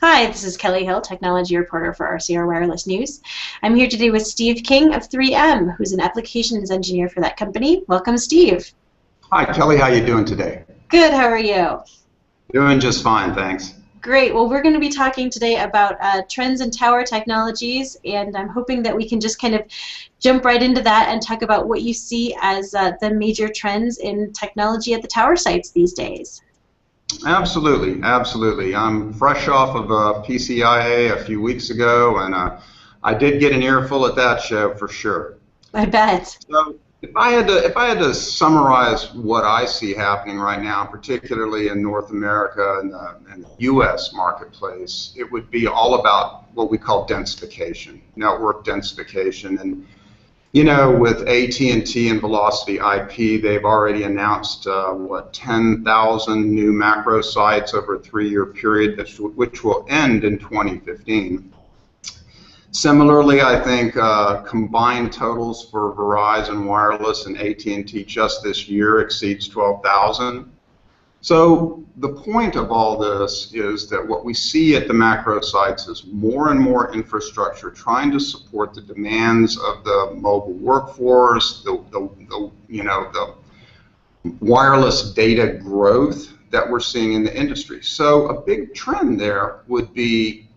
Hi, this is Kelly Hill, technology reporter for RCR Wireless News. I'm here today with Steve King of 3M, who's an applications engineer for that company. Welcome, Steve. Hi, Kelly. How you doing today? Good. How are you? Doing just fine, thanks. Great. Well, we're going to be talking today about trends in tower technologies, and I'm hoping that we can just kind of jump right into that and talk about what you see as the major trends in technology at the tower sites these days. Absolutely, absolutely. I'm fresh off of PCIA a few weeks ago, and I did get an earful at that show for sure. I bet. So, if I had to summarize what I see happening right now, particularly in North America and the U.S. marketplace, it would be all about what we call densification, network densification, and you know, with AT&T and Velocity IP, they've already announced, 10,000 new Macrosites over a 3-year period, which will end in 2015. Similarly, I think combined totals for Verizon Wireless and AT&T just this year exceeds 12,000. So the point of all this is that what we see at the macro sites is more and more infrastructure trying to support the demands of the mobile workforce, the wireless data growth that we're seeing in the industry. So a big trend there would be,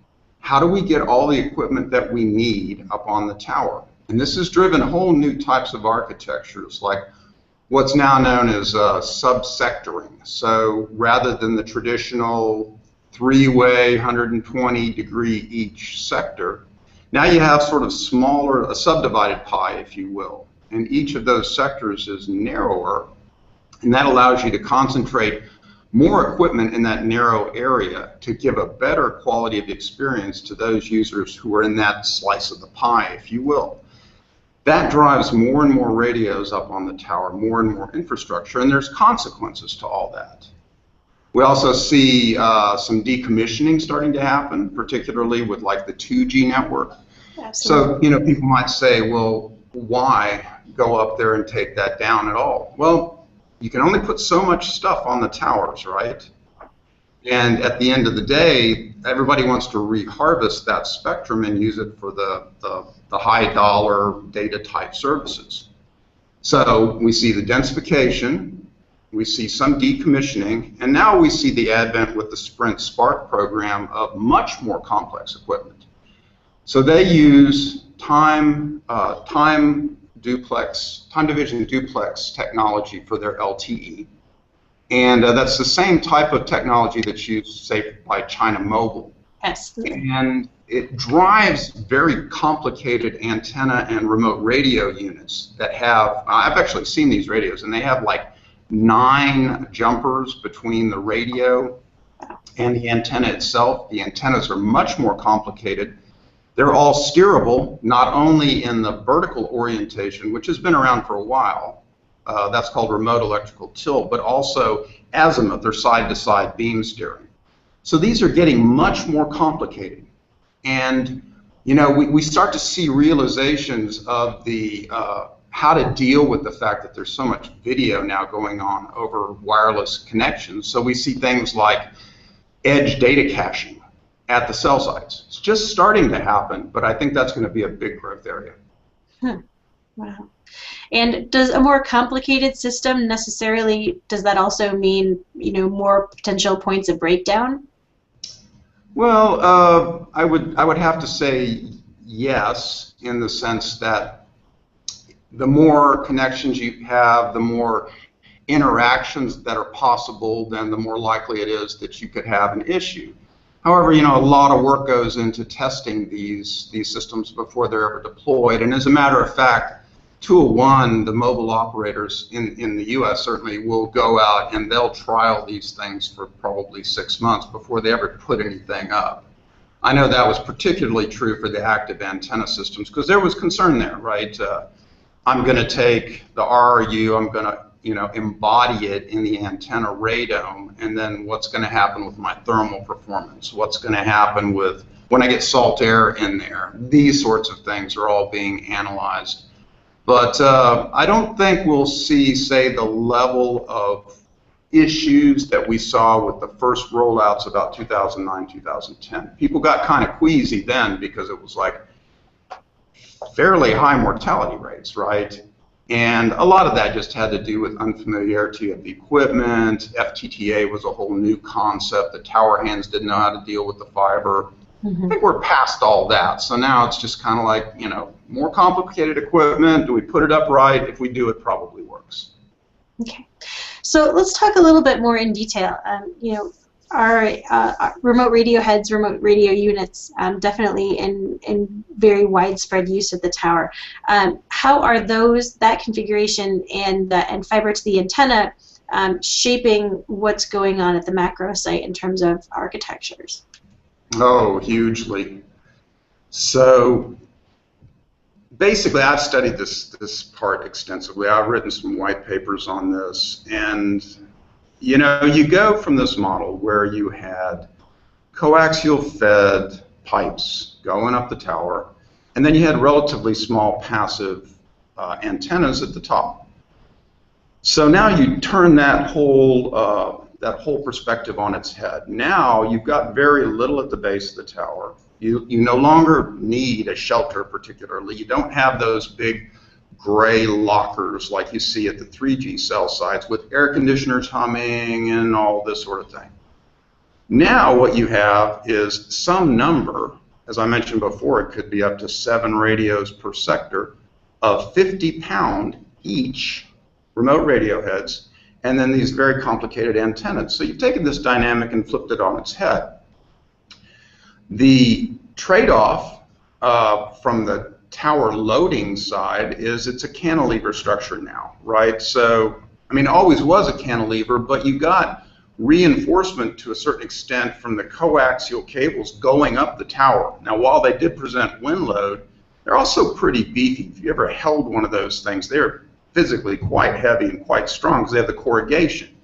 how do we get all the equipment that we need up on the tower? And this has driven whole new types of architectures, like what's now known as subsectoring. So rather than the traditional 3-way, 120-degree each sector, now you have sort of smaller, a subdivided pie, if you will. And each of those sectors is narrower, and that allows you to concentrate more equipment in that narrow area to give a better quality of experience to those users who are in that slice of the pie, if you will. That drives more and more radios up on the tower, more and more infrastructure, and there's consequences to all that. We also see some decommissioning starting to happen, particularly with like the 2G network. Absolutely. So, you know, people might say, well, why go up there and take that down at all? Well, you can only put so much stuff on the towers, right? And at the end of the day, everybody wants to reharvest that spectrum and use it for the high dollar data type services. So we see the densification, we see some decommissioning, and now we see the advent with the Sprint Spark program of much more complex equipment. So they use time division duplex technology for their LTE. And that's the same type of technology that's used, say, by China Mobile. Yes. And it drives very complicated antenna and remote radio units that have, I've actually seen these radios, and they have like 9 jumpers between the radio and the antenna itself. The antennas are much more complicated. They're all steerable, not only in the vertical orientation, which has been around for a while, that's called remote electrical tilt, but also azimuth or side-to-side beam steering. So these are getting much more complicated. And you know, we start to see realizations of the how to deal with the fact that there's so much video now going on over wireless connections. So we see things like edge data caching at the cell sites. It's just starting to happen, but I think that's going to be a big growth area. Wow. And does a more complicated system necessarily, does that also mean, you know, more potential points of breakdown? Well, I would have to say yes, in the sense that the more connections you have, the more interactions that are possible, then the more likely it is that you could have an issue. However, you know, a lot of work goes into testing these systems before they're ever deployed, and as a matter of fact, 201, the mobile operators in the U.S. certainly will go out and they'll trial these things for probably 6 months before they ever put anything up. I know that was particularly true for the active antenna systems because there was concern there, right? I'm going to take the RRU, I'm going to, you know, embody it in the antenna radome, and then what's going to happen with my thermal performance? What's going to happen with when I get salt air in there? These sorts of things are all being analyzed. But I don't think we'll see, say, the level of issues that we saw with the first rollouts about 2009, 2010. People got kind of queasy then because it was like fairly high mortality rates, right? And a lot of that just had to do with unfamiliarity of the equipment. FTTA was a whole new concept. The tower hands didn't know how to deal with the fiber. I think we're past all that. So now it's just kind of like, you know, more complicated equipment. Do we put it up right? If we do, it probably works. Okay. So let's talk a little bit more in detail. You know, our remote radio heads, remote radio units, definitely in very widespread use at the tower. How are that configuration and fiber to the antenna shaping what's going on at the macro site in terms of architectures? Oh, hugely. So basically, I've studied this part extensively. I've written some white papers on this, and you know, you go from this model where you had coaxial fed pipes going up the tower, and then you had relatively small passive antennas at the top. So now you turn that whole perspective on its head. Now you've got very little at the base of the tower. You no longer need a shelter particularly. You don't have those big gray lockers like you see at the 3G cell sites with air conditioners humming and all this sort of thing. Now what you have is some number, as I mentioned before, it could be up to 7 radios per sector of 50-pound each remote radio heads, and then these very complicated antennas. So you've taken this dynamic and flipped it on its head. The trade-off from the tower loading side is it's a cantilever structure now, right? So, I mean, it always was a cantilever, but you got reinforcement to a certain extent from the coaxial cables going up the tower. Now, while they did present wind load, they're also pretty beefy. If you ever held one of those things, they're physically quite heavy and quite strong because they have the corrugation.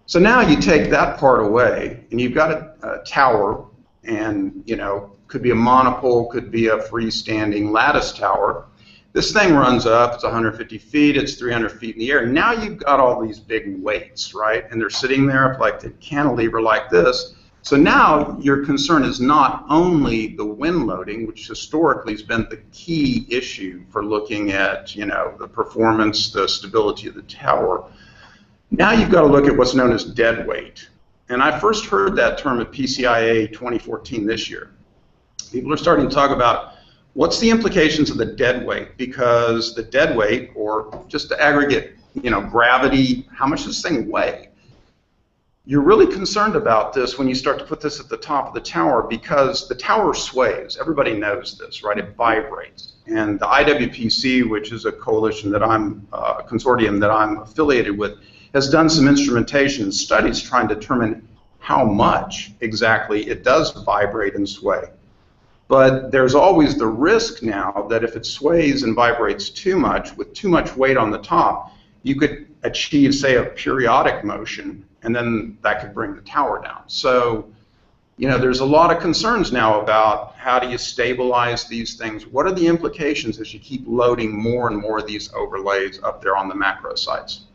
So now you take that part away, and you've got a tower, and you know, could be a monopole, could be a freestanding lattice tower. This thing runs up, it's 150 feet, it's 300 feet in the air. Now you've got all these big weights, right? And they're sitting there up like the cantilever like this. So now your concern is not only the wind loading, which historically has been the key issue for looking at, you know, the performance, the stability of the tower. Now you've got to look at what's known as dead weight. And I first heard that term at PCIA 2014 this year. People are starting to talk about what's the implications of the dead weight, because the dead weight, or just the aggregate, you know, gravity, how much does this thing weigh? You're really concerned about this when you start to put this at the top of the tower, because the tower sways. Everybody knows this, right? It vibrates. And the IWPC, which is a coalition that a consortium that I'm affiliated with, has done some instrumentation and studies trying to determine how much exactly it does vibrate and sway. But there's always the risk now that if it sways and vibrates too much, with too much weight on the top, you could achieve, say, a periodic motion, and then that could bring the tower down. So, you know, there's a lot of concerns now about how do you stabilize these things? What are the implications as you keep loading more and more of these overlays up there on the macro sites?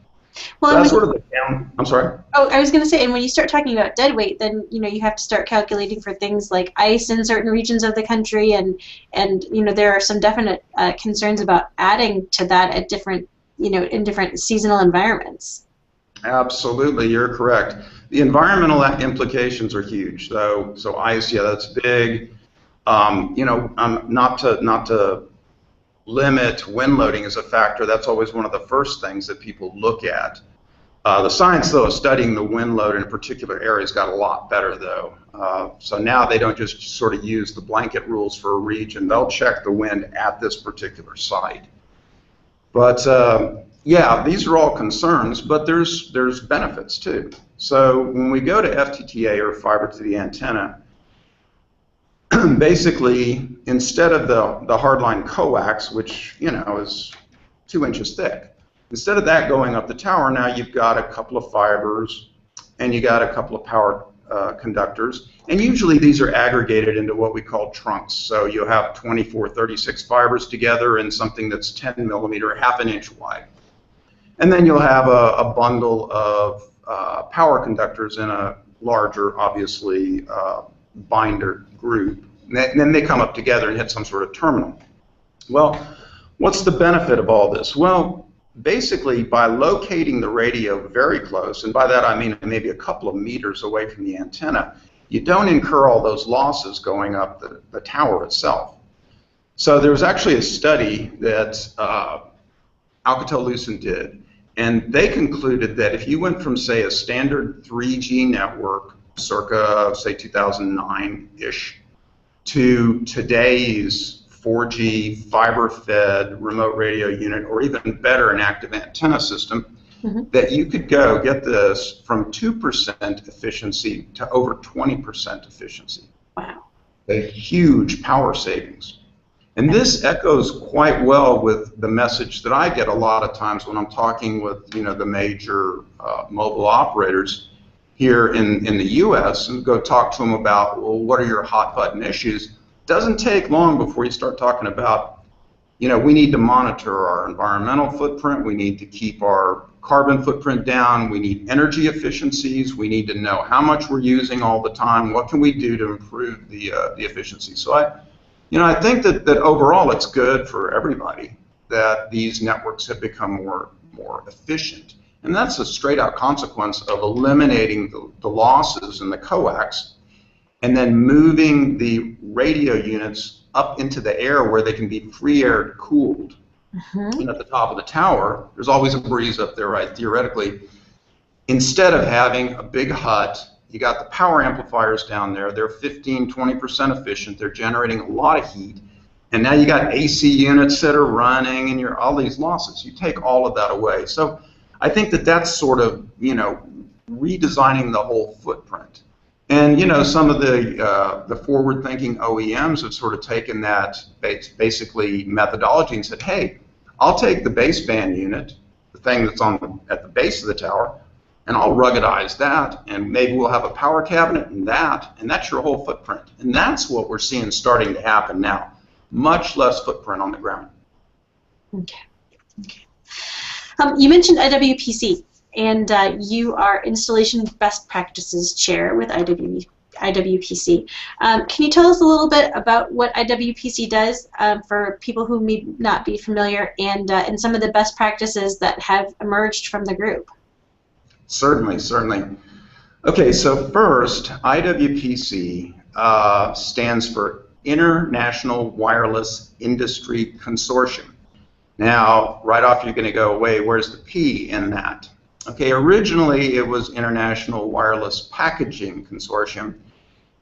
Well, so that's sort of the down. I'm sorry. Oh, I was going to say, and when you start talking about dead weight, then you know you have to start calculating for things like ice in certain regions of the country, and you know there are some definite concerns about adding to that at different, you know, in different seasonal environments. Absolutely, you're correct. The environmental implications are huge, though. So ice, yeah, that's big. You know, not to limit wind loading as a factor. That's always one of the first things that people look at. The science, though, of studying the wind load in a particular area has got a lot better, though. So now they don't just sort of use the blanket rules for a region. They'll check the wind at this particular site. But yeah, these are all concerns, but there's benefits too. So when we go to FTTA, or fiber to the antenna, basically, instead of the hardline coax, which, you know, is 2 inches thick, instead of that going up the tower, now you've got a couple of fibers and you got a couple of power conductors, and usually these are aggregated into what we call trunks. So you'll have 24, 36 fibers together in something that's 10 millimeter, half an inch wide. And then you'll have a bundle of power conductors in a larger, obviously, binder group. And then they come up together and hit some sort of terminal. Well, what's the benefit of all this? Well, basically, by locating the radio very close, and by that I mean maybe a couple of meters away from the antenna, you don't incur all those losses going up the tower itself. So there was actually a study that Alcatel-Lucent did, and they concluded that if you went from, say, a standard 3G network, circa, say, 2009-ish, to today's 4G fiber-fed remote radio unit, or even better, an active antenna system, that you could go, get this, from 2% efficiency to over 20% efficiency. Wow. A huge power savings. And this echoes quite well with the message that I get a lot of times when I'm talking with, you know, the major mobile operators here in the U.S. and go talk to them about, well, what are your hot button issues? Doesn't take long before you start talking about, you know, we need to monitor our environmental footprint, we need to keep our carbon footprint down, we need energy efficiencies, we need to know how much we're using all the time, what can we do to improve the efficiency. So I think that overall it's good for everybody that these networks have become more efficient. And that's a straight out consequence of eliminating the losses in the coax and then moving the radio units up into the air where they can be free air cooled. And at the top of the tower, there's always a breeze up there, right? Theoretically, instead of having a big hut, you got the power amplifiers down there. They're 15–20% efficient. They're generating a lot of heat. And now you got AC units that are running and all these losses. You take all of that away. So I think that that's sort of, you know, redesigning the whole footprint. And, you know, some of the forward-thinking OEMs have sort of taken that basically methodology and said, hey, I'll take the baseband unit, the thing that's at the base of the tower, and I'll ruggedize that, and maybe we'll have a power cabinet and that's your whole footprint. And that's what we're seeing starting to happen now. Much less footprint on the ground. Okay. You mentioned IWPC. And you are Installation Best Practices Chair with IWPC. Can you tell us a little bit about what IWPC does for people who may not be familiar, and some of the best practices that have emerged from the group? Certainly. Okay, so first, IWPC stands for International Wireless Industry Consortium. Now, right off you're going to go, wait, where's the P in that? Okay, originally it was International Wireless Packaging Consortium,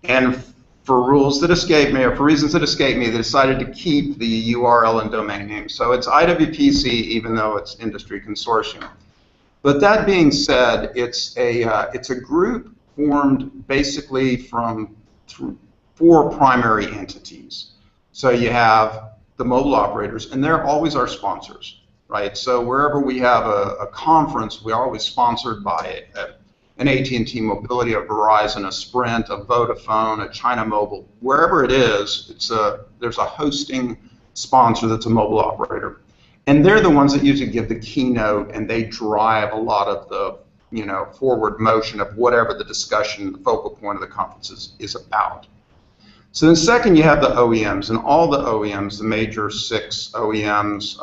and for rules that escape me, or for reasons that escape me, they decided to keep the URL and domain name. So it's IWPC, even though it's Industry Consortium. But that being said, it's a group formed basically from 4 primary entities. So you have the mobile operators, and they're always our sponsors. Right, so wherever we have a conference, we are always sponsored by an AT&T Mobility, a Verizon, a Sprint, a Vodafone, a China Mobile. Wherever it is, there's a hosting sponsor that's a mobile operator, and they're the ones that usually give the keynote, and they drive a lot of the forward motion of whatever the discussion, the focal point of the conference is about. So then second, you have the OEMs, and all the OEMs, the major 6 OEMs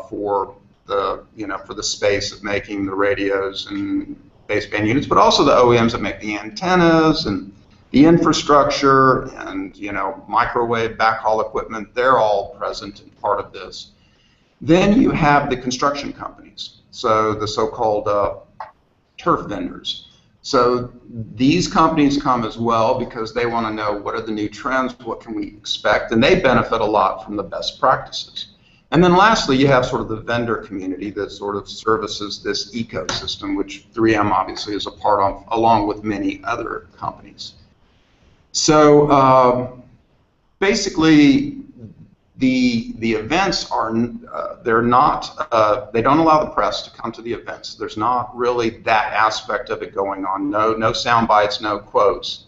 for the space of making the radios and baseband units, but also the OEMs that make the antennas and the infrastructure and microwave backhaul equipment. They're all present and part of this. Then you have the construction companies, so the so-called turf vendors. So these companies come as well because they want to know what are the new trends, what can we expect, and they benefit a lot from the best practices. And then lastly, you have sort of the vendor community that sort of services this ecosystem, which 3M obviously is a part of, along with many other companies. So basically, the events are they're not they don't allow the press to come to the events. There's not really that aspect of it going on. No sound bites, no quotes,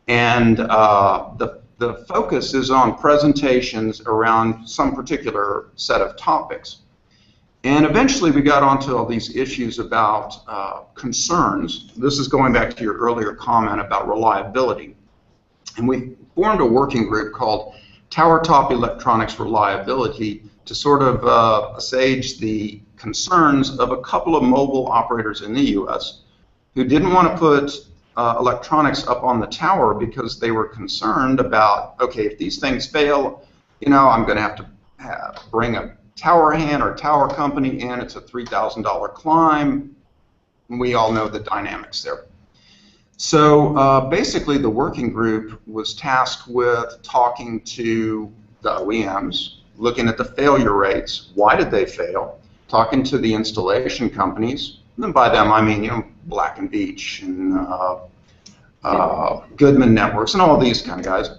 and the focus is on presentations around some particular set of topics. And eventually we got onto all these issues about concerns. This is going back to your earlier comment about reliability. And we formed a working group called Tower Top Electronics Reliability to sort of assuage the concerns of a couple of mobile operators in the U.S. who didn't want to put electronics up on the tower because they were concerned about, okay, if these things fail, you know, I'm going to have to bring a tower hand or tower company in. It's a $3,000 climb. And we all know the dynamics there. So basically the working group was tasked with talking to the OEMs, looking at the failure rates, why did they fail, talking to the installation companies, and by them I mean, you know, Black & Veatch and Goodman Networks and all these kind of guys,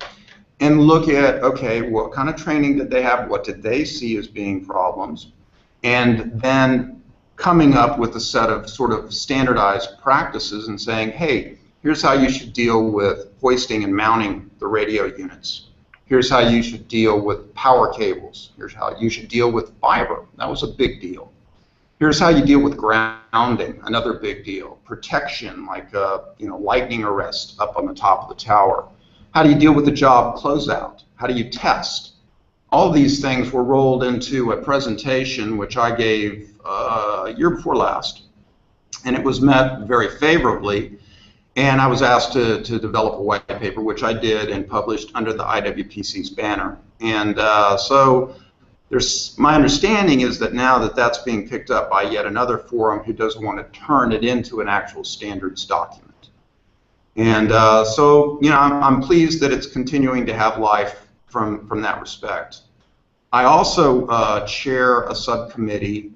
and look at, okay, what kind of training did they have, what did they see as being problems, and then coming up with a set of sort of standardized practices and saying, hey, here's how you should deal with hoisting and mounting the radio units. Here's how you should deal with power cables. Here's how you should deal with fiber. That was a big deal. Here's how you deal with grounding, another big deal. Protection, like you know, lightning arrest up on the top of the tower. How do you deal with the job closeout? How do you test? All these things were rolled into a presentation which I gave year before last, and it was met very favorably. And I was asked to develop a white paper, which I did and published under the IWPC's banner. And so my understanding is that now that that's being picked up by yet another forum who doesn't want to turn it into an actual standards document. And so, you know, I'm pleased that it's continuing to have life from that respect. I also chair a subcommittee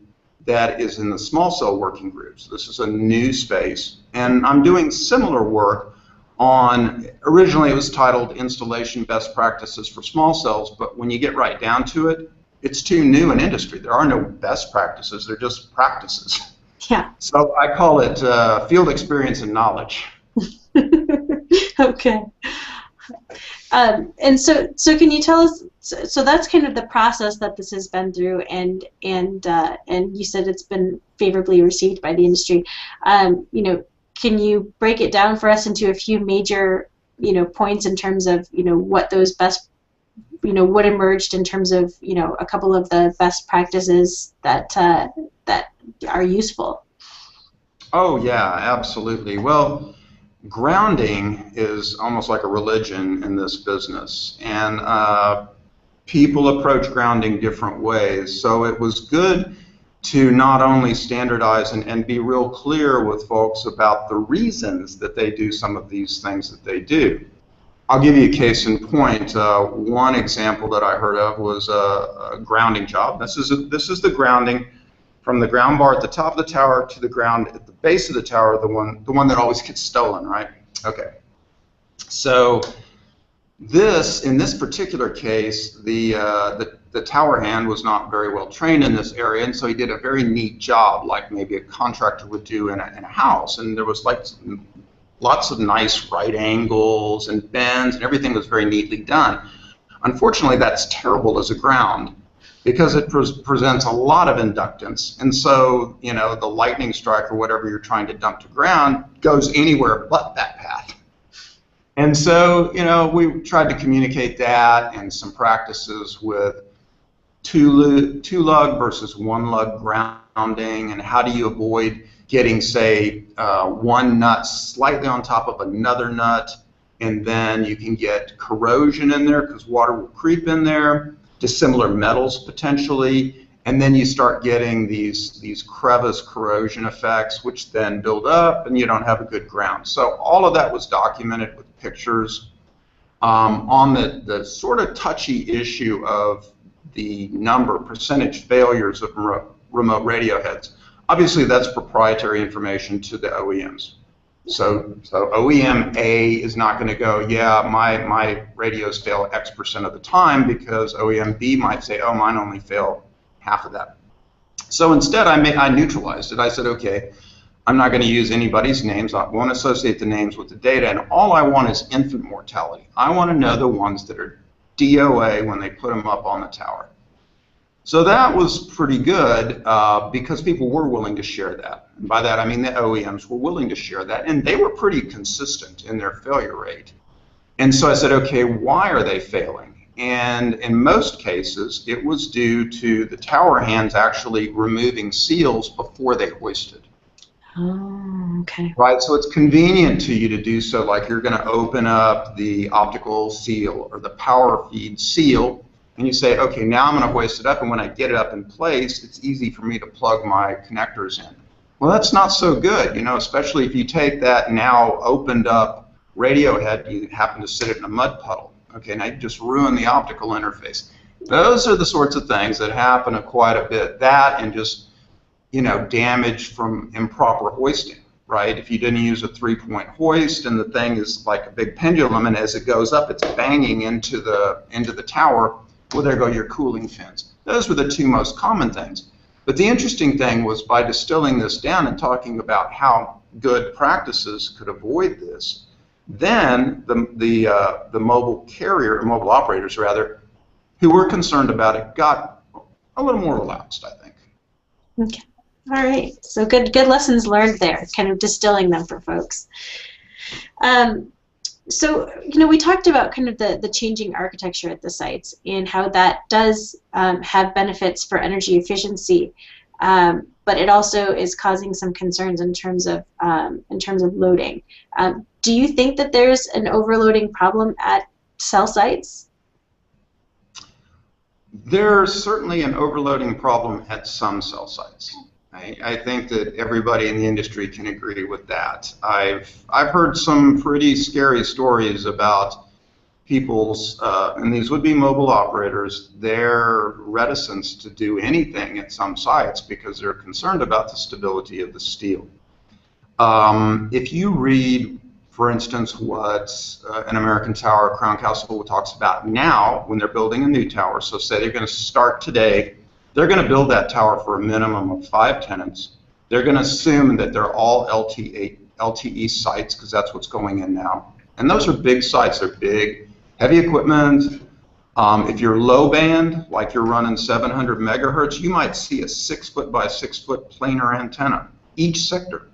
that is in the small cell working groups. This is a new space, and I'm doing similar work on, originally it was titled Installation Best Practices for Small Cells, but when you get right down to it, it's too new an industry. There are no best practices, they're just practices. Yeah. So I call it field experience and knowledge. Okay. And so can you tell us? So that's kind of the process that this has been through, and you said it's been favorably received by the industry. You know, can you break it down for us into a few major, you know, points in terms of, you know, what those best, you know, what emerged in terms of, you know, a couple of the best practices that that are useful? Oh yeah, absolutely. Well, grounding is almost like a religion in this business, and people approach grounding different ways. So it was good to not only standardize and be real clear with folks about the reasons that they do some of these things that they do. I'll give you a case in point. One example that I heard of was a grounding job. This is the grounding from the ground bar at the top of the tower to the ground at the base of the tower, the one that always gets stolen, right? Okay. So in this particular case, the tower hand was not very well trained in this area, and so he did a very neat job, like maybe a contractor would do in a house. And there was like lots of nice right angles and bends, and everything was very neatly done. Unfortunately, that's terrible as a ground, because it presents a lot of inductance, and so, you know, the lightning strike or whatever you're trying to dump to ground goes anywhere but that path. And so, you know, we tried to communicate that and some practices with two lug versus one lug grounding, and how do you avoid getting, say, one nut slightly on top of another nut, and then you can get corrosion in there because water will creep in there, dissimilar metals potentially, and then you start getting these crevice corrosion effects, which then build up and you don't have a good ground. So all of that was documented with pictures. On the sort of touchy issue of the percentage failures of remote radio heads, obviously that's proprietary information to the OEMs. So OEM A is not going to go, yeah, my radios fail X% of the time, because OEM B might say, oh, mine only fail half of that. So instead I neutralized it. I said, okay, I'm not going to use anybody's names. I won't associate the names with the data, and all I want is infant mortality. I want to know the ones that are DOA when they put them up on the tower. So that was pretty good because people were willing to share that. And by that I mean the OEMs were willing to share that, and they were pretty consistent in their failure rate. And so I said, okay, why are they failing? And in most cases, it was due to the tower hands actually removing seals before they hoisted. Oh, okay. Right, so it's convenient to you to do so, like you're going to open up the optical seal or the power feed seal, and you say, okay, now I'm going to hoist it up, and when I get it up in place, it's easy for me to plug my connectors in. Well, that's not so good, you know, especially if you take that now opened up radio head, you happen to sit it in a mud puddle. Okay, now you just ruin the optical interface. Those are the sorts of things that happen quite a bit. That and just, you know, damage from improper hoisting, right? If you didn't use a 3-point hoist and the thing is like a big pendulum, and as it goes up, it's banging into the tower, well, there go your cooling fins. Those were the two most common things. But the interesting thing was, by distilling this down and talking about how good practices could avoid this, then the mobile carrier, or mobile operators rather, who were concerned about it, got a little more relaxed, I think. Okay. All right. So good lessons learned there, kind of distilling them for folks. So, you know, we talked about kind of the changing architecture at the sites and how that does have benefits for energy efficiency, but it also is causing some concerns in terms of loading. Do you think that there's an overloading problem at cell sites? There's certainly an overloading problem at some cell sites. I think that everybody in the industry can agree with that. I've heard some pretty scary stories about people's, and these would be mobile operators, their reticence to do anything at some sites because they're concerned about the stability of the steel. If you read, for instance, what an American Tower, Crown Castle, talks about now when they're building a new tower, so say they're going to start today, they're going to build that tower for a minimum of 5 tenants. They're going to assume that they're all LTE sites because that's what's going in now. And those are big sites. They're big, heavy equipment. If you're low band, like you're running 700 megahertz, you might see a 6-foot by 6-foot planar antenna, each sector.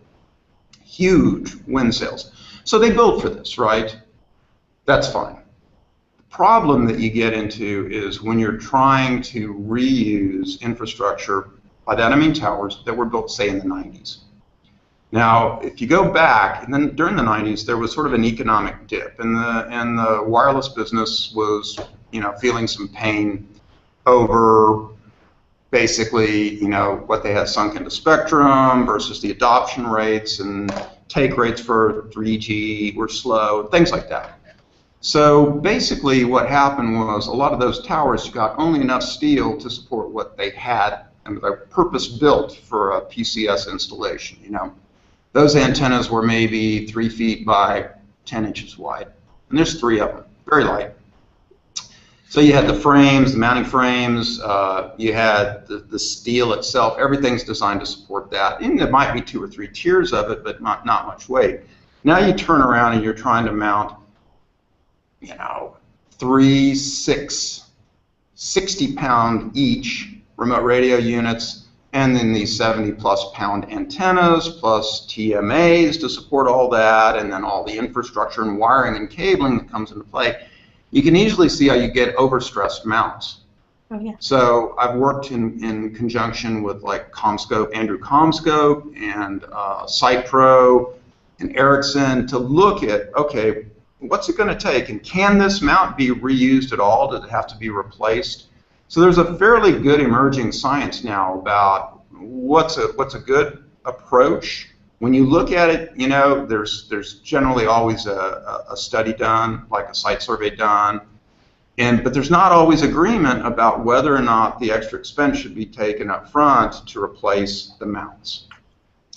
Huge wind sails. So they build for this, right? That's fine. The problem that you get into is when you're trying to reuse infrastructure, by that I mean towers, that were built, say, in the 90s. Now, if you go back, and then during the 90s, there was sort of an economic dip, and the wireless business was, you know, feeling some pain over basically, you know, what they had sunk into spectrum versus the adoption rates, and take rates for 3G were slow, things like that. So basically what happened was a lot of those towers got only enough steel to support what they had, and they're purpose built for a PCS installation, you know. Those antennas were maybe 3 feet by 10 inches wide, and there's 3 of them, very light. So you had the frames, the mounting frames, you had the steel itself, everything's designed to support that. And there might be 2 or 3 tiers of it, but not much weight. Now you turn around and you're trying to mount, you know, 3, 6, 60-pound each remote radio units, and then these 70-plus pound antennas, plus TMAs to support all that, and then all the infrastructure and wiring and cabling that comes into play. You can easily see how you get overstressed mounts. Oh, yeah. So I've worked in conjunction with like Andrew Comscope and SitePro and Ericsson to look at, okay, what's it going to take, and can this mount be reused at all? Does it have to be replaced? So there's a fairly good emerging science now about what's a good approach. When you look at it, you know, there's generally always a study done, like a site survey done, but there's not always agreement about whether or not the extra expense should be taken up front to replace the mounts.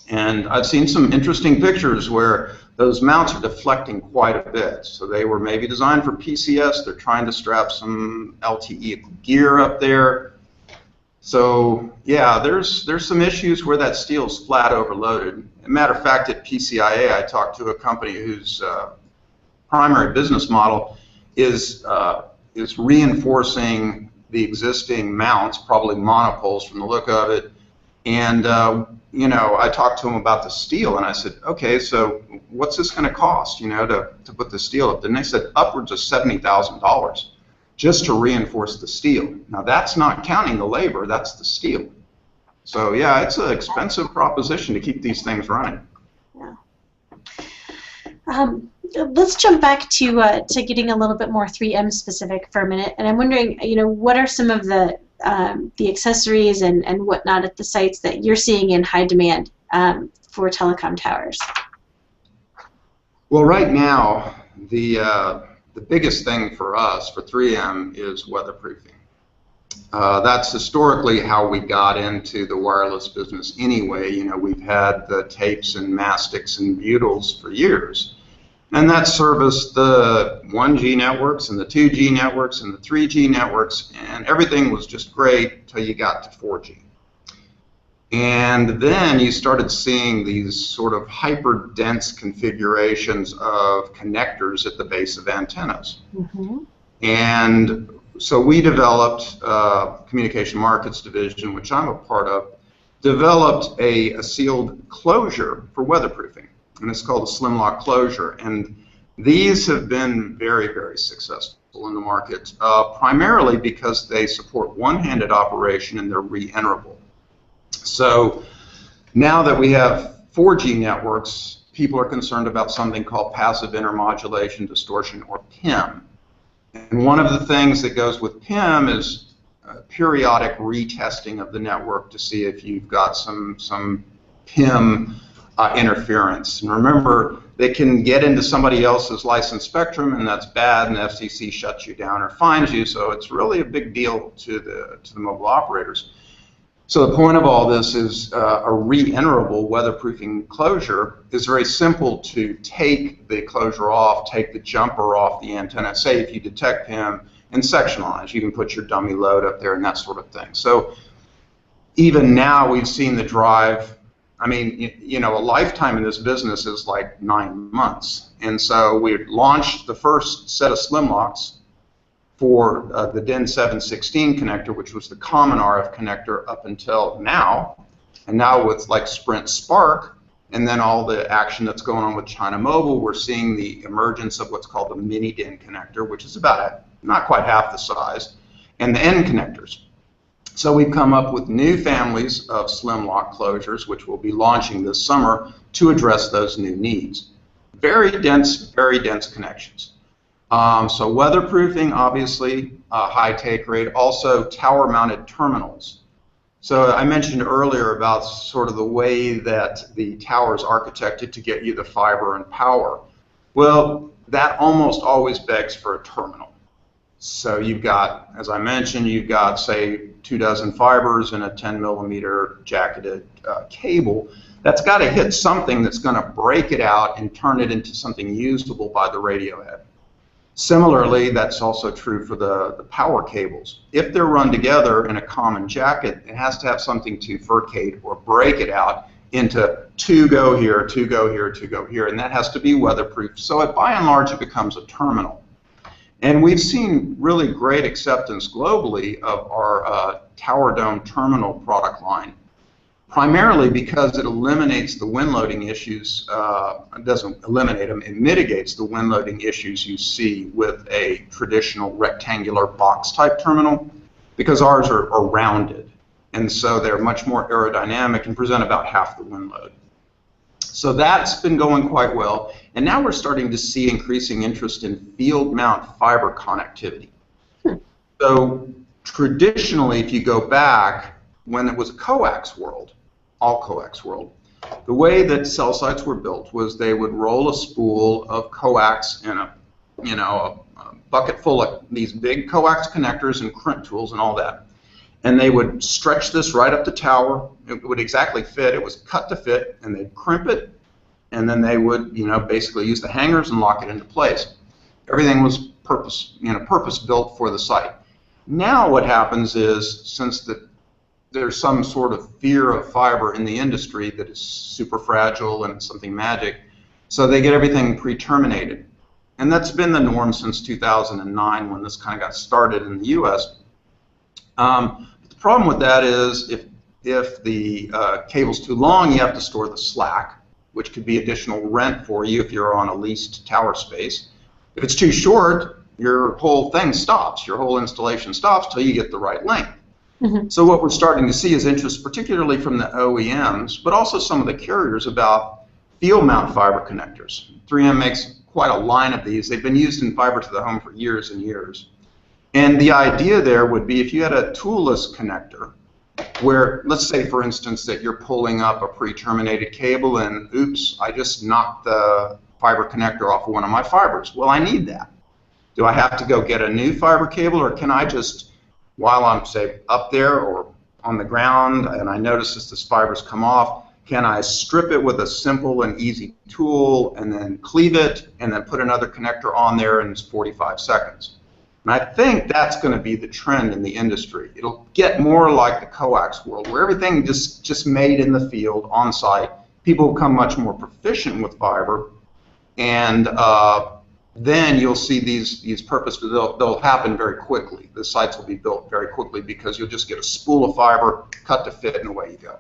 And I've seen some interesting pictures where those mounts are deflecting quite a bit. So they were maybe designed for PCS. They're trying to strap some LTE gear up there. So yeah, there's some issues where that steel is flat overloaded. As a matter of fact, at PCIA, I talked to a company whose primary business model is reinforcing the existing mounts, probably monopoles from the look of it. And, I talked to him about the steel, and I said, okay, so what's this going to cost, to put the steel up? And they said upwards of $70,000 just to reinforce the steel. Now, that's not counting the labor, that's the steel. So, yeah, it's an expensive proposition to keep these things running. Yeah. Let's jump back to getting a little bit more 3M specific for a minute, and I'm wondering, what are some of the accessories and whatnot at the sites that you're seeing in high demand for telecom towers? Well, right now, the biggest thing for us, for 3M, is weatherproofing. That's historically how we got into the wireless business anyway. We've had the tapes and mastics and butyls for years. And that serviced the 1G networks and the 2G networks and the 3G networks, and everything was just great till you got to 4G. And then you started seeing these sort of hyper-dense configurations of connectors at the base of antennas. Mm-hmm. And so we developed, Communication Markets Division, which I'm a part of, developed a sealed closure for weatherproofing. And it's called a slim lock closure. And these have been very, very successful in the market, primarily because they support one-handed operation and they're re-enterable. So now that we have 4G networks, people are concerned about something called passive intermodulation distortion, or PIM. And one of the things that goes with PIM is periodic retesting of the network to see if you've got some PIM interference. And remember, they can get into somebody else's licensed spectrum, and that's bad, and the FCC shuts you down or fines you, so it's really a big deal to the mobile operators. So the point of all this is a re-enterable weatherproofing closure is very simple to take the closure off, take the jumper off the antenna, say if you detect PIM, and sectionalize. You can put your dummy load up there and that sort of thing. So even now we've seen the drive. I mean, a lifetime in this business is like 9 months. And so we launched the first set of slim locks for the DIN 716 connector, which was the common RF connector up until now. And now with like Sprint Spark, and then all the action that's going on with China Mobile, we're seeing the emergence of what's called the mini DIN connector, which is about not quite half the size, and the N connectors. So we've come up with new families of slim lock closures, which we'll be launching this summer to address those new needs. Very dense connections. So weatherproofing, obviously, high take rate. Also tower-mounted terminals. So I mentioned earlier about sort of the way that the tower is architected to get you the fiber and power. Well, that almost always begs for a terminal. So you've got, as I mentioned, you've got, say, 24 fibers and a 10mm jacketed cable. That's got to hit something that's going to break it out and turn it into something usable by the radio head. Similarly, that's also true for the power cables. If they're run together in a common jacket, it has to have something to furcate or break it out into two go here, two go here, two go here, and that has to be weatherproof. So by and large, it becomes a terminal. And we've seen really great acceptance globally of our Tower Dome terminal product line, primarily because it eliminates the wind loading issues. It doesn't eliminate them, it mitigates the wind loading issues you see with a traditional rectangular box type terminal, because ours are rounded. And so they're much more aerodynamic and present about half the wind load. So that's been going quite well. And now we're starting to see increasing interest in field mount fiber connectivity. So traditionally, if you go back, when it was a coax world, all coax world, the way that cell sites were built was they would roll a spool of coax in a bucket full of these big coax connectors and crimp tools and all that. And they would stretch this right up the tower. It would exactly fit. It was cut to fit, and they'd crimp it, and then they would, basically use the hangers and lock it into place. Everything was purpose built for the site. Now what happens is, since there's some sort of fear of fiber in the industry that is super fragile and it's something magic, so they get everything pre-terminated. And that's been the norm since 2009 when this kind of got started in the US. The problem with that is if the cable's too long, you have to store the slack, which could be additional rent for you if you're on a leased tower space. If it's too short, your whole thing stops. Your whole installation stops till you get the right length. Mm-hmm. So what we're starting to see is interest, particularly from the OEMs, but also some of the carriers, about field mount fiber connectors. 3M makes quite a line of these. They've been used in fiber to the home for years and years. And the idea there would be if you had a toolless connector where, let's say, for instance, that you're pulling up a pre-terminated cable and, oops, I just knocked the fiber connector off of one of my fibers. Well, I need that. Do I have to go get a new fiber cable, or can I just, while I'm, say, up there or on the ground and I notice that this fiber's come off, can I strip it with a simple and easy tool and then cleave it and then put another connector on there in 45 seconds? And I think that's going to be the trend in the industry. It'll get more like the coax world, where everything just made in the field, on site. People become much more proficient with fiber, and then you'll see these purposes. They'll happen very quickly. The sites will be built very quickly because you'll just get a spool of fiber, cut to fit, and away you go.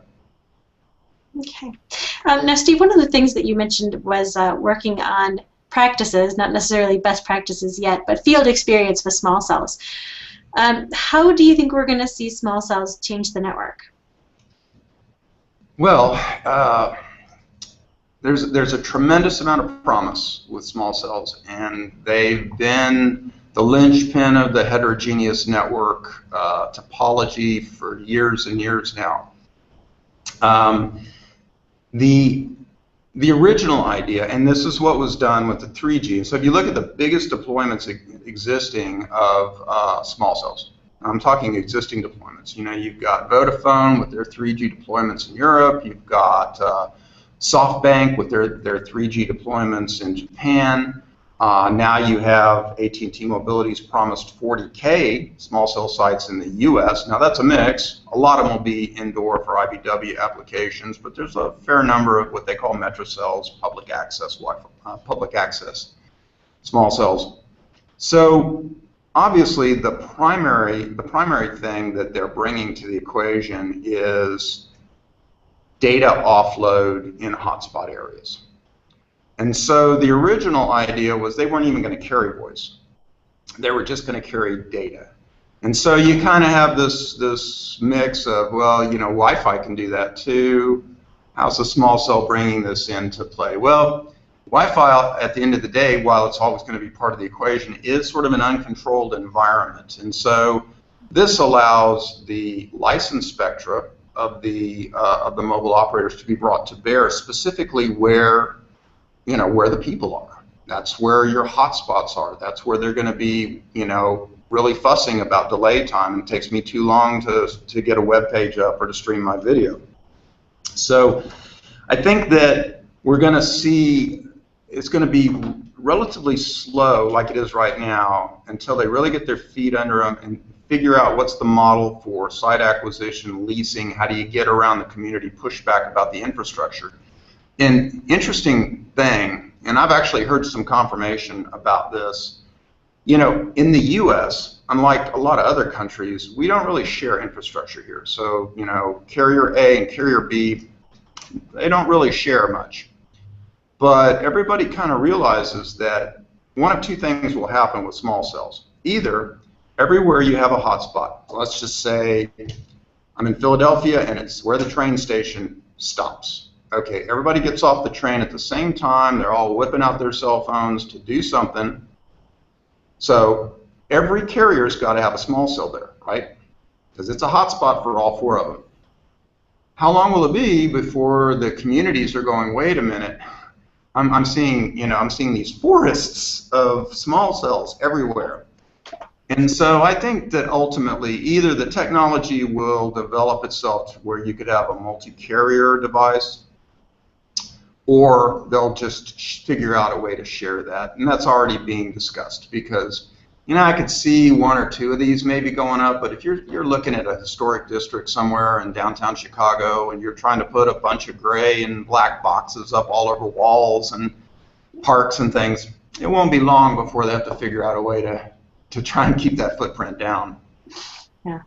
Okay. Now, Steve, one of the things that you mentioned was working on practices, not necessarily best practices yet, but field experience with small cells. How do you think we're going to see small cells change the network? Well, there's a tremendous amount of promise with small cells, and they've been the linchpin of the heterogeneous network topology for years and years now. The original idea, and this is what was done with the 3G, so if you look at the biggest deployments existing of small cells, I'm talking existing deployments. You know, you've got Vodafone with their 3G deployments in Europe, you've got SoftBank with their 3G deployments in Japan. Now you have AT&T Mobility's promised 40K small cell sites in the US. Now that's a mix. A lot of them will be indoor for IBW applications, but there's a fair number of what they call metro cells, public access small cells. So obviously the primary thing that they're bringing to the equation is data offload in hotspot areas. And so the original idea was they weren't even going to carry voice. They were just going to carry data. And so you kind of have this mix of, well, you know, Wi-Fi can do that too. How's a small cell bringing this into play? Well, Wi-Fi, at the end of the day, while it's always going to be part of the equation, is sort of an uncontrolled environment. And so this allows the license spectra of the mobile operators to be brought to bear, specifically where the people are. That's where your hotspots are. That's where they're going to be, really fussing about delay time. It takes me too long to get a web page up or to stream my video. So I think that we're going to see it's going to be relatively slow, like it is right now, until they really get their feet under them and figure out what's the model for site acquisition, leasing, how do you get around the community pushback about the infrastructure. An interesting thing, and I've actually heard some confirmation about this, in the U.S., unlike a lot of other countries, we don't really share infrastructure here. So, carrier A and carrier B, they don't really share much. But everybody kind of realizes that one of two things will happen with small cells. Either everywhere you have a hotspot, let's just say I'm in Philadelphia and it's where the train station stops. Okay, everybody gets off the train at the same time, they're all whipping out their cell phones to do something. So every carrier's got to have a small cell there, right? Because it's a hotspot for all four of them. How long will it be before the communities are going, wait a minute, I'm seeing these forests of small cells everywhere. And so I think that ultimately either the technology will develop itself to where you could have a multi-carrier device, or they'll just figure out a way to share that. And that's already being discussed because, I could see one or two of these maybe going up, but if you're looking at a historic district somewhere in downtown Chicago and you're trying to put a bunch of gray and black boxes up all over walls and parks and things, it won't be long before they have to figure out a way to try and keep that footprint down. Yeah.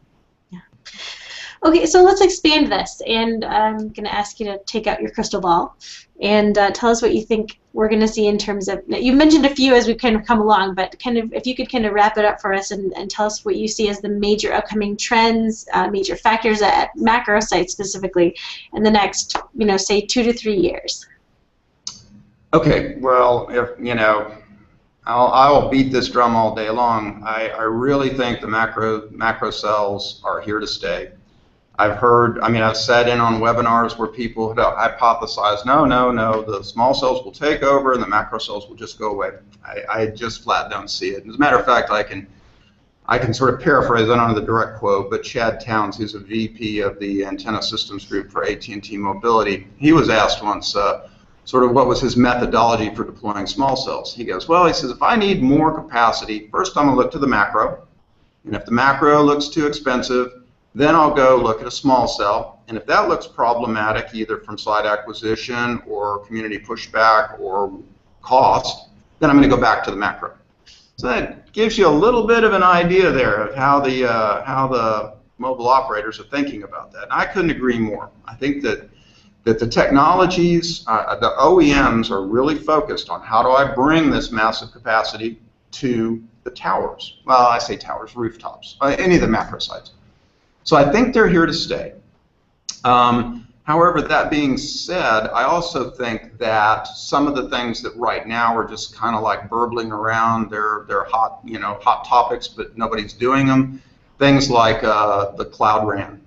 Okay, so let's expand this, and I'm going to ask you to take out your crystal ball and tell us what you think we're going to see in terms of, you've mentioned a few as we've kind of come along, but kind of if you could kind of wrap it up for us and tell us what you see as the major upcoming trends, major factors at Macrosite specifically in the next, say 2 to 3 years. Okay, well, I'll beat this drum all day long. I really think the macro cells are here to stay. I've sat in on webinars where people have hypothesized, no, the small cells will take over and the macro cells will just go away. I just flat don't see it. As a matter of fact, I can sort of paraphrase, I don't know the direct quote, but Chad Towns, who's a VP of the Antenna Systems Group for AT&T Mobility, he was asked once sort of what was his methodology for deploying small cells. He goes, well, he says, if I need more capacity, first I'm going to look to the macro, and if the macro looks too expensive, then I'll go look at a small cell, and if that looks problematic, either from site acquisition or community pushback or cost, then I'm going to go back to the macro. So that gives you a little bit of an idea there of how the mobile operators are thinking about that. And I couldn't agree more. I think that the technologies, the OEMs are really focused on how do I bring this massive capacity to the towers. Well, I say towers, rooftops, any of the macro sites. So I think they're here to stay. However, that being said, I also think that some of the things that right now are just kind of like burbling around, they're hot, hot topics, but nobody's doing them. Things like the Cloud RAN,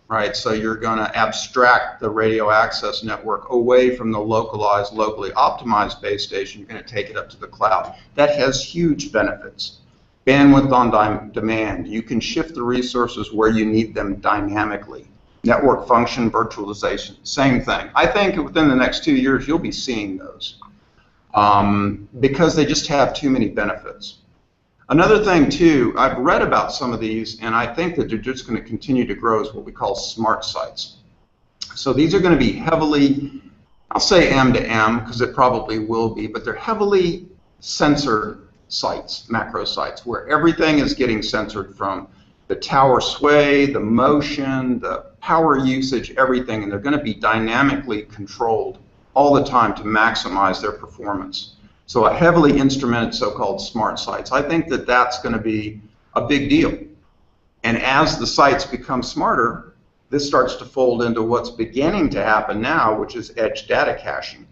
right? So you're going to abstract the radio access network away from the localized, locally optimized base station. You're going to take it up to the cloud. That has huge benefits. Bandwidth on demand. You can shift the resources where you need them dynamically. Network function virtualization, same thing. I think within the next 2 years you'll be seeing those because they just have too many benefits. Another thing too, I've read about some of these and I think that they're just going to continue to grow is what we call smart sites. So these are going to be heavily, I'll say M to M because it probably will be, but they're heavily censored sites, macro sites, where everything is getting censored from the tower sway, the motion, the power usage, everything, and they're going to be dynamically controlled all the time to maximize their performance. So a heavily instrumented so-called smart sites. I think that that's going to be a big deal. And as the sites become smarter, this starts to fold into what's beginning to happen now, which is edge data caching.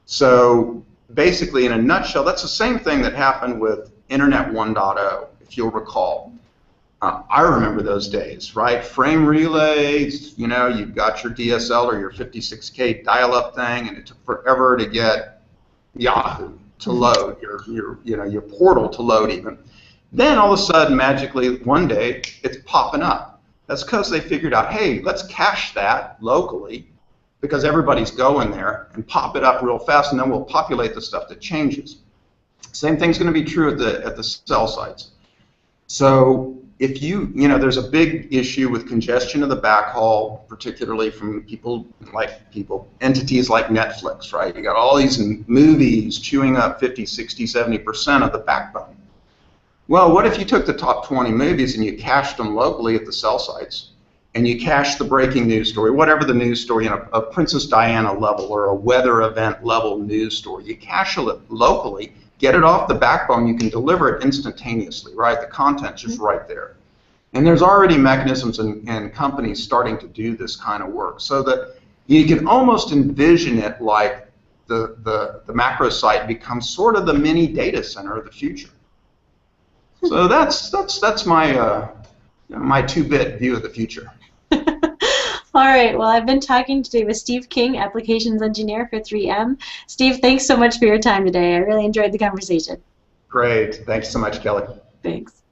So basically, in a nutshell, that's the same thing that happened with Internet 1.0, if you'll recall. I remember those days, right? Frame relays, you've got your DSL or your 56K dial-up thing, and it took forever to get Yahoo to load, your portal to load even. Then all of a sudden, magically, one day, it's popping up. That's because they figured out, hey, let's cache that locally, because everybody's going there, and pop it up real fast, and then we'll populate the stuff that changes. Same thing's going to be true at the cell sites. So if there's a big issue with congestion of the backhaul, particularly from entities like Netflix, right? You got all these movies chewing up 50, 60, 70% of the backbone. Well, what if you took the top 20 movies and you cached them locally at the cell sites? And you cache the breaking news story, whatever the news story, a Princess Diana level or a weather event level news story. You cache it locally, get it off the backbone, you can deliver it instantaneously, right? The content's just right there. And there's already mechanisms and companies starting to do this kind of work so that you can almost envision it like the macro site becomes sort of the mini data center of the future. So that's my my 2-bit view of the future. All right, well, I've been talking today with Steve King, Applications Engineer for 3M. Steve, thanks so much for your time today. I really enjoyed the conversation. Great. Thanks so much, Kelly. Thanks.